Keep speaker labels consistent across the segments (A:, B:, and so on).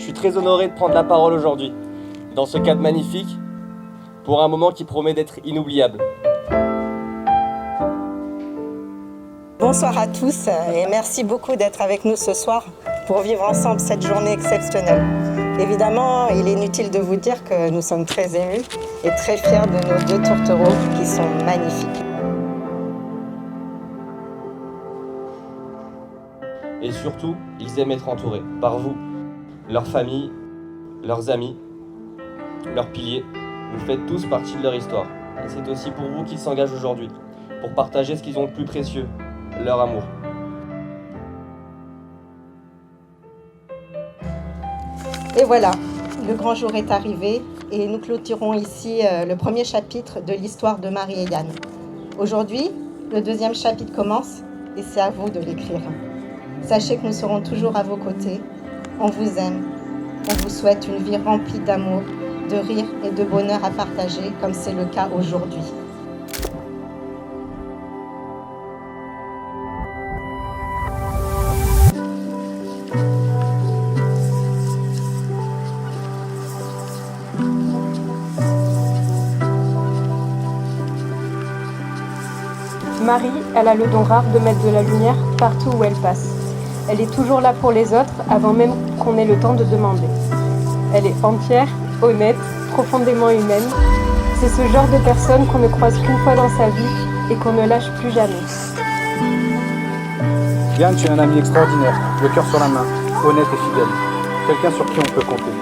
A: Je suis très honoré de prendre la parole aujourd'hui, dans ce cadre magnifique, pour un moment qui promet d'être inoubliable.
B: Bonsoir à tous et merci beaucoup d'être avec nous ce soir pour vivre ensemble cette journée exceptionnelle. Évidemment, il est inutile de vous dire que nous sommes très émus et très fiers de nos deux tourtereaux qui sont magnifiques.
A: Et surtout, ils aiment être entourés par vous, leur famille, leurs amis, leurs piliers. Vous faites tous partie de leur histoire. Et c'est aussi pour vous qu'ils s'engagent aujourd'hui, pour partager ce qu'ils ont de plus précieux, leur amour.
B: Et voilà, le grand jour est arrivé et nous clôturons ici le premier chapitre de l'histoire de Marie et Yann. Aujourd'hui, le deuxième chapitre commence et c'est à vous de l'écrire. Sachez que nous serons toujours à vos côtés. On vous aime. On vous souhaite une vie remplie d'amour, de rire et de bonheur à partager comme c'est le cas aujourd'hui.
C: Marie, elle a le don rare de mettre de la lumière partout où elle passe. Elle est toujours là pour les autres avant même qu'on ait le temps de demander. Elle est entière, honnête, profondément humaine. C'est ce genre de personne qu'on ne croise qu'une fois dans sa vie et qu'on ne lâche plus jamais.
D: Yann, tu es un ami extraordinaire, le cœur sur la main, honnête et fidèle. Quelqu'un sur qui on peut compter.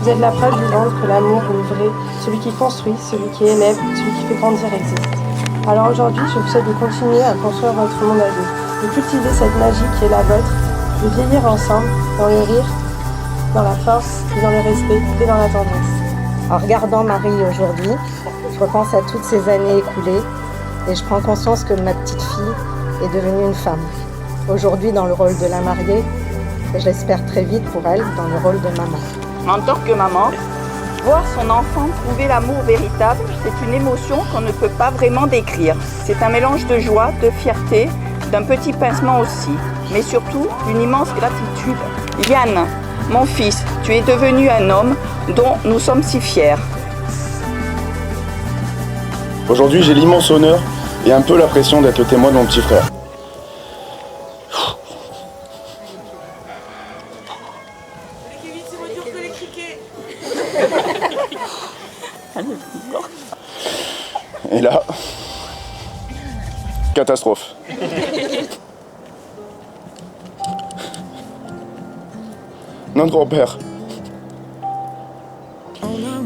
C: Vous êtes la preuve vivante que l'amour, le vrai, celui qui construit, celui qui élève, celui qui fait grandir existe. Alors aujourd'hui, je vous souhaite de continuer à construire votre monde à deux, de cultiver cette magie qui est la vôtre, de vieillir ensemble, dans le rire, dans la force, et dans le respect et dans la tendresse.
B: En regardant Marie aujourd'hui, je repense à toutes ces années écoulées et je prends conscience que ma petite fille est devenue une femme. Aujourd'hui dans le rôle de la mariée et je l'espère très vite pour elle dans le rôle de maman.
E: En tant que maman, voir son enfant trouver l'amour véritable, c'est une émotion qu'on ne peut pas vraiment décrire. C'est un mélange de joie, de fierté, d'un petit pincement aussi, mais surtout d'une immense gratitude. Yann, mon fils, tu es devenu un homme dont nous sommes si fiers.
F: Aujourd'hui, j'ai l'immense honneur et un peu la pression d'être le témoin de mon petit frère. Et là, catastrophe. Notre grand-père.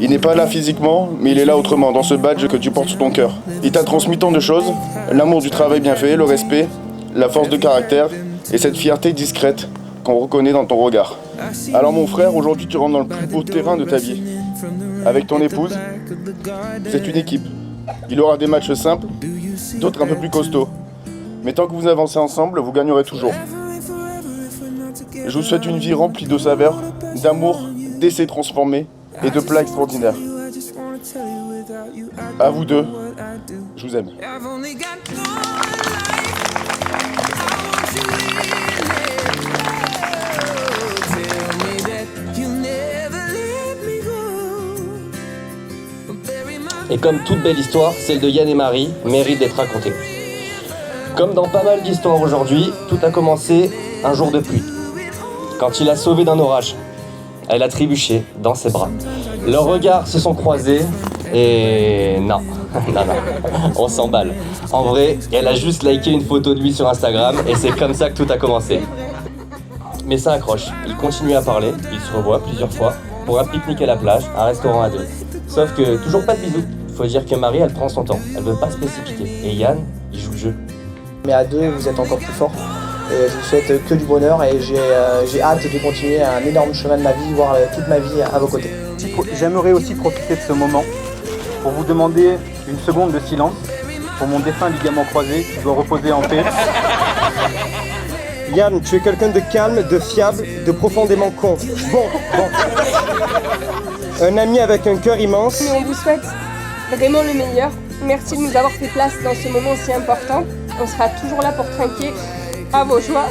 F: Il n'est pas là physiquement, mais il est là autrement, dans ce badge que tu portes sur ton cœur. Il t'a transmis tant de choses, l'amour du travail bien fait, le respect, la force de caractère et cette fierté discrète qu'on reconnaît dans ton regard. Alors mon frère, aujourd'hui tu rentres dans le plus beau terrain de ta vie. Avec ton épouse, c'est une équipe. Il aura des matchs simples, d'autres un peu plus costauds. Mais tant que vous avancez ensemble, vous gagnerez toujours. Je vous souhaite une vie remplie de saveurs, d'amour, d'essais transformés et de plats extraordinaires. À vous deux, je vous aime.
A: Et comme toute belle histoire, celle de Yann et Marie mérite d'être racontée. Comme dans pas mal d'histoires aujourd'hui, tout a commencé un jour de pluie. Quand il a sauvé d'un orage, elle a trébuché dans ses bras. Leurs regards se sont croisés et non, on s'emballe. En vrai, elle a juste liké une photo de lui sur Instagram et c'est comme ça que tout a commencé. Mais ça accroche, ils continuent à parler, ils se revoient plusieurs fois pour un pique-nique à la plage, un restaurant à deux. Sauf que toujours pas de bisous. Faut dire que Marie, elle prend son temps, elle veut pas se précipiter. Et Yann, il joue le jeu.
G: Mais à deux, vous êtes encore plus fort. Et je vous souhaite que du bonheur et j'ai hâte de continuer un énorme chemin de ma vie, voire toute ma vie à vos côtés.
D: J'aimerais aussi profiter de ce moment pour vous demander une seconde de silence pour mon défunt ligament croisé qui doit reposer en paix.
H: Yann, tu es quelqu'un de calme, de fiable, de profondément con. Bon. Un ami avec un cœur immense.
C: Mais on vous souhaite vraiment le meilleur. Merci de nous avoir fait place dans ce moment si important. On sera toujours là pour trinquer à vos joies.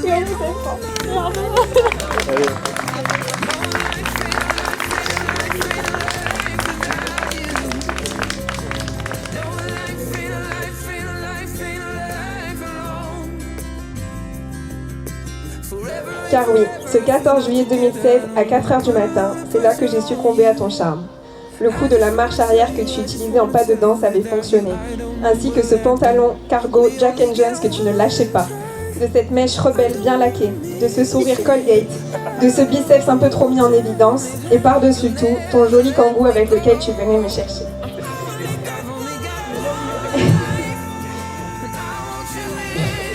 C: Et on vous aime fort. Car oui, ce 14 juillet 2016, à 4h du matin, c'est là que j'ai succombé à ton charme. Le coup de la marche arrière que tu utilisais en pas de danse avait fonctionné, ainsi que ce pantalon cargo Jack & Jones que tu ne lâchais pas, de cette mèche rebelle bien laquée, de ce sourire Colgate, de ce biceps un peu trop mis en évidence, et par-dessus tout, ton joli kangou avec lequel tu venais me chercher.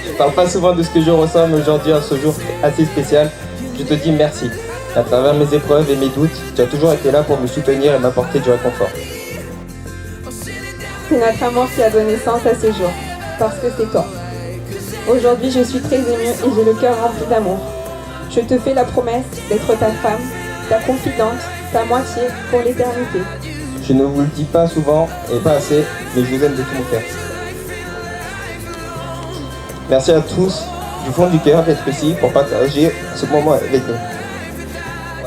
H: Je parle pas souvent de ce que je ressens, mais aujourd'hui, à ce jour assez spécial, je te dis merci. À travers mes épreuves et mes doutes, tu as toujours été là pour me soutenir et m'apporter du réconfort.
C: C'est notre amour qui a donné sens à ce jour, parce que c'est toi. Aujourd'hui, je suis très émue et j'ai le cœur rempli d'amour. Je te fais la promesse d'être ta femme, ta confidente, ta moitié pour l'éternité.
H: Je ne vous le dis pas souvent et pas assez, mais je vous aime de tout mon cœur. Merci à tous du fond du cœur d'être ici pour partager ce moment avec nous.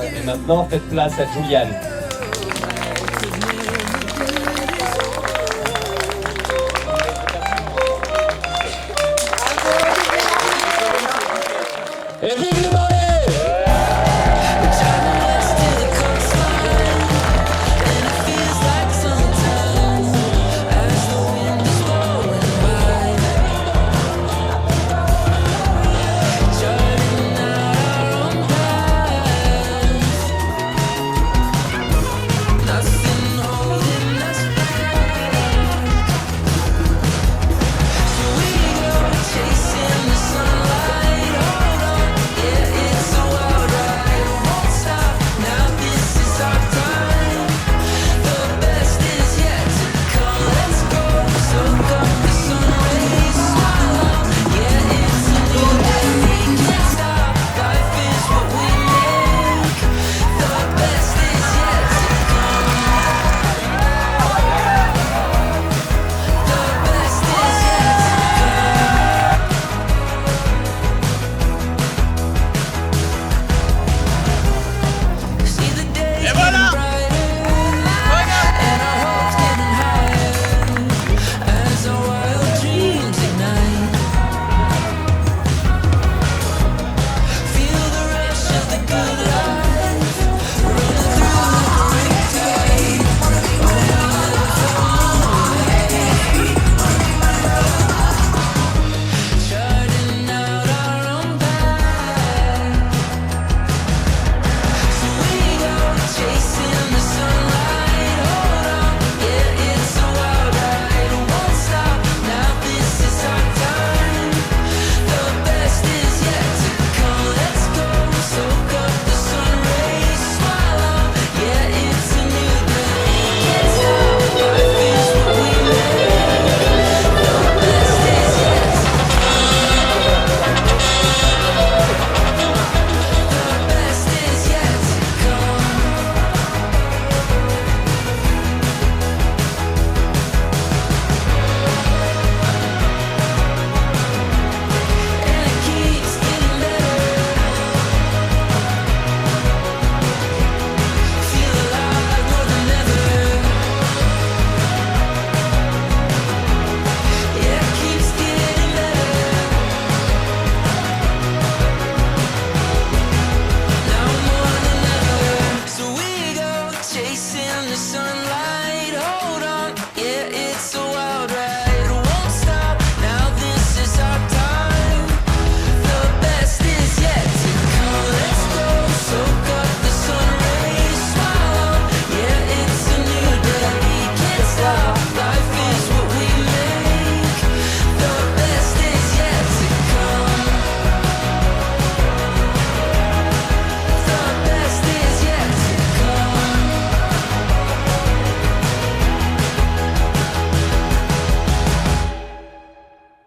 A: Et maintenant, faites place à Juliane. Et vive le marié!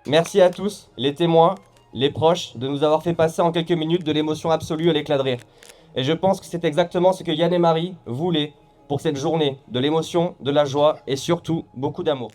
H: Merci à tous, les témoins, les proches, de nous avoir fait passer en quelques minutes de l'émotion absolue à l'éclat de rire. Et je pense que c'est exactement ce que Yann et Marie voulaient pour cette journée, de l'émotion, de la joie et surtout beaucoup d'amour.